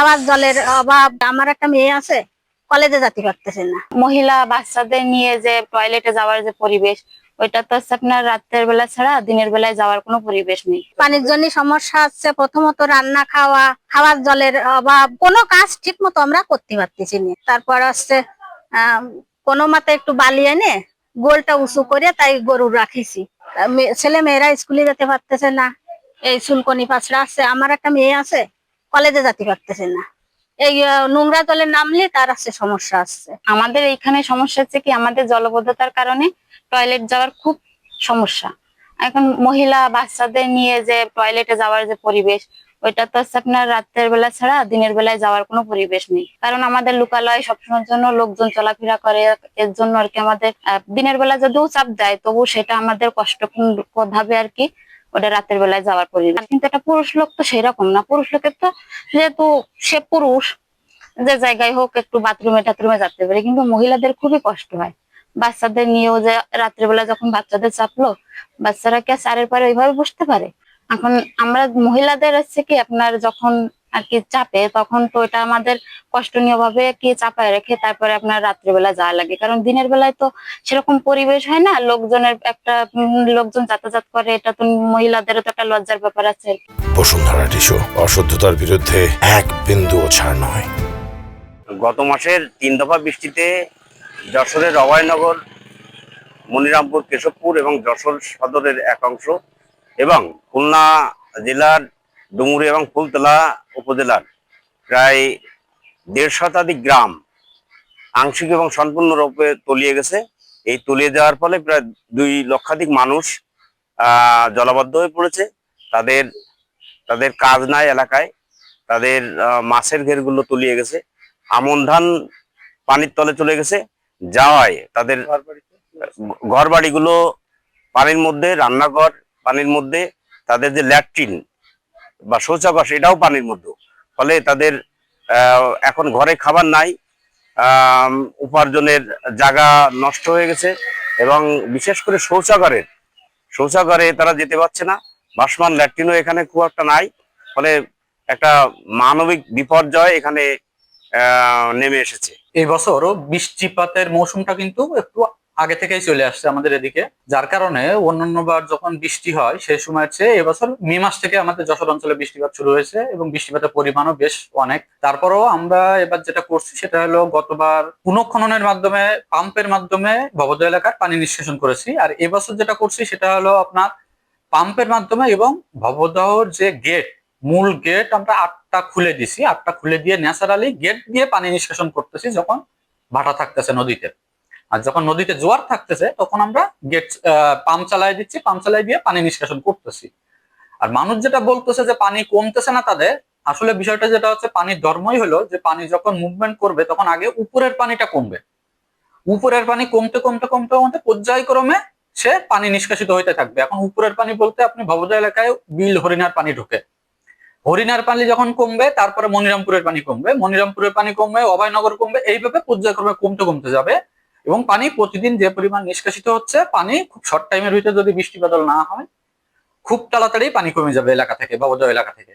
খাওয়ার জলের অভাব। আমার একটা মেয়ে আছে, কলেজে যেতে পারতেছে না। মহিলা বাচ্চাদের নিয়ে যে টয়লেটে যাওয়ার যে পরিবেশ, ওইটা তো হচ্ছে আপনার রাতের বেলা ছাড়া দিনের বেলায় যাওয়ার কোনো পরিবেশ নেই। পানির জন্য সমস্যা হচ্ছে, প্রথমত রান্না খাওয়া, খাওয়ার জলের অভাব, কোনো কাজ ঠিক মতো আমরা করতে পারতেছি না। তারপর হচ্ছে কোনো মতে একটু বালি এনে গোলটা উঁচু করে তাই গরু রাখিছি। ছেলে মেয়েরা স্কুলে যেতে পারতেছে না, এই চুলকনি পাঁচড়া আছে। আমার একটা মেয়ে আছে, কলেজে যেতে পারতেছে না। এই নোংরা জলে নামলে তার আছে সমস্যা আসছে। আমাদের এইখানে সমস্যা হচ্ছে কি, আমাদের জলবদ্ধতার কারণে টয়লেট যাওয়ার খুব সমস্যা। এখন মহিলা বাচ্চাদের নিয়ে যে টয়লেটে যাওয়ার যে পরিবেশ, ওইটা তো হচ্ছে আপনার রাতের বেলা ছাড়া দিনের বেলায় যাওয়ার কোনো পরিবেশ নেই। কারণ আমাদের লোকালয় সবসময়ের জন্য লোকজন চলাফেরা করে, এর জন্য আর কি আমাদের দিনের বেলা যদিও চাপ দেয়, তবু সেটা আমাদের কষ্ট ভাবে আর কি ওটা রাতের বেলায় যাওয়ার পরিবেশ। কিন্তু একটা পুরুষ লোক তো সেরকম না। পুরুষ লোকের তো যেহেতু সে পুরুষ, যে জায়গায় হোক একটু বাথরুমে টাথরুমে যেতে পারে, কিন্তু মহিলাদের খুবই কষ্ট হয়। বাচ্চাদের নিয়েও যে রাত্রেবেলা যখন বাচ্চাদের চাপলো, বাচ্চারা কি চারের পরে ওইভাবে বসতে পারে? এখন আমরা মহিলাদের হচ্ছে কি আপনার যখন আর কি চাপে, তখন তো এটা আমাদের কষ্টনীয় ভাবে কি চাপায় রেখে তারপরে আপনার রাত্রেবেলা যাওয়া লাগে। কারণ দিনের বেলায় তো সেরকম পরিবেশ হয় না, লোকজনের একটা লোকজন যাতায়াত করে, এটা তো মহিলাদেরও তো একটা লজ্জার ব্যাপার আছে। বসুন্ধরা টিস্যু, অশুদ্ধতার বিরুদ্ধে এক বিন্দুও ছাড় নয়। গত মাসের 3 দফা বৃষ্টিতে যশোরের অভয়নগর, মনিরামপুর, কেশবপুর এবং যশোর সদরের এক অংশ এবং খুলনা জেলার ডুমুরি এবং ফুলতলা উপজেলার প্রায় 1.5 শতাধিক গ্রাম আংশিক এবং সম্পূর্ণরূপে তলিয়ে গেছে। এই তলিয়ে যাওয়ার ফলে প্রায় 2 লক্ষাধিক মানুষ জলাবদ্ধ হয়ে পড়েছে। তাদের তাদের কাজ নাই এলাকায়, তাদের মাছের ঘেরগুলো তলিয়ে গেছে, আমন ধান পানির তলে চলে গেছে, যাওয়ায় তাদের ঘর বাড়িগুলো পানির মধ্যে, রান্নাঘর পানির মধ্যে, তাদের যে ল্যাট্রিন বা শৌচাগার এটাও পানির মধ্যে। ফলে তাদের এখন ঘরে খাবার নাই, উপার্জনের জায়গা নষ্ট হয়ে গেছে এবং বিশেষ করে শৌচাগারে তারা যেতে পারছে না। ভাসমান ল্যাট্রিনও এখানে খুব একটা নাই। ফলে একটা মানবিক বিপর্যয় এখানে নেমে এসেছে। এই বছর বৃষ্টিপাতের মৌসুমটা কিন্তু একটু আগে থেকেই চলে আসছে আমাদের এদিকে, যার কারণে অন্যান্যবার যখন বৃষ্টি হয় সেই সময়ের চেয়ে এবছর মে মাস থেকে আমাদের যশোর অঞ্চলে বৃষ্টিপাত শুরু হয়েছে এবং বৃষ্টিপাতের পরিমাণও বেশ অনেক। তারপরেও আমরা এবার যেটা করছি সেটা হলো, গতবার পুনঃখননের মাধ্যমে, পাম্পের মাধ্যমে ভবদহ এলাকার পানি নিষ্কাশন করেছি। আর এবছর যেটা করছি সেটা হলো আপনার পাম্পের মাধ্যমে এবং ভবদহর যে গেট, মূল গেট আমরা 8টা খুলে দিছি। 8টা খুলে দিয়ে ন্যাচারালি গেট দিয়ে পানি নিষ্কাশন করতেছি যখন ভাটা থাকতেছে নদীতে। আর যখন নদীতে জোয়ার থাকতেছে তখন আমরা গেট পাম্প চালাই দিচ্ছি, পাম্প চালাই দিয়ে পানি নিষ্কাশন করতেছি। আর মানুষ যেটা বলতেছে যে পানি কমতেছে না, তাদের আসলে বিষয়টা যেটা হচ্ছে, পানির ধর্মই হলো যে পানি যখন মুভমেন্ট করবে তখন আগে উপরের পানিটা কমবে। উপরের পানি কমতে কমতে কমতে কমতে পর্যায়ক্রমে সে পানি নিষ্কাশিত হইতে থাকবে। এখন উপরের পানি বলতে আপনি ভবদহ এলাকায় বিল হরিণার পানি ঢোকে, হরিণার পানি যখন কমবে তারপরে মনিরামপুরের পানি কমবে, মনিরামপুরের পানি কমবে, অভয়নগর কমবে, এইভাবে পর্যায়ক্রমে কমতে কমতে যাবে। এবং পানি প্রতিদিন যে পরিমাণ নিষ্কাশিত হচ্ছে, পানি খুব শর্ট টাইমের ভিতরে যদি বৃষ্টি বাদল না হয়, খুব তাড়াতাড়ি পানি কমে যাবে এলাকা থেকে, ভবদহ এলাকা থেকে।